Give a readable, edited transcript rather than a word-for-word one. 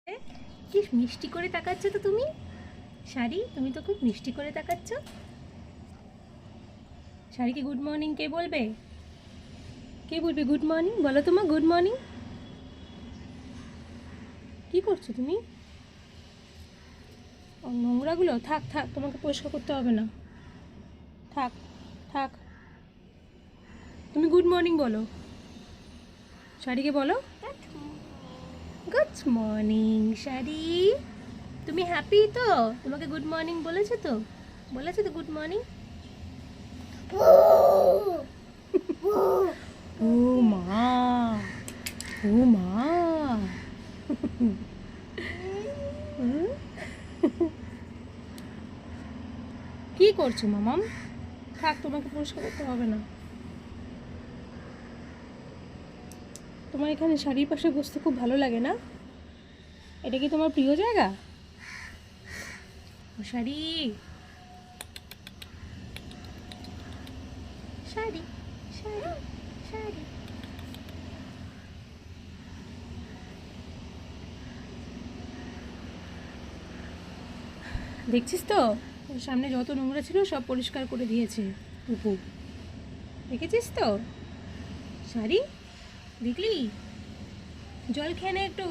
কি মিষ্টি করে তাকাচ্ছ তো তুমি। শাড়ি, তুমি তো খুব মিষ্টি করে তাকাচ্ছ। শাড়িকে গুড মর্নিং কে বলবে? কে বলবে গুড মর্নিং? বলো তো মা, গুড মর্নিং। কি করছো তুমি? নোংরাগুলো থাক থাক, তোমাকে পরিষ্কার করতে হবে না, থাক থাক। তুমি গুড মর্নিং বলো, শাড়িকে বলো গুড মর্নিং। শাড়ি, তুমি হ্যাপি তো? তোমাকে গুড মর্নিং বলেছে তো? বলেছে তো গুড মর্নিং? ও মা, ও মা। কি করছো মামাম? থাক, তোমাকে পরিষ্কার করতে হবে না। তোমার এখানে শাড়ির পাশে বসতে খুব ভালো লাগে না? এটা কি তোমার প্রিয় জায়গা? ও শাড়ি, শাড়ি, শাড়ি, শাড়ি। দেখছিস তো, ওর সামনে যত নোংরা ছিল সব পরিষ্কার করে দিয়েছে উপু। দেখেছিস তো? শাড়ি, দেখলি? জল খেয়ে নে একটু।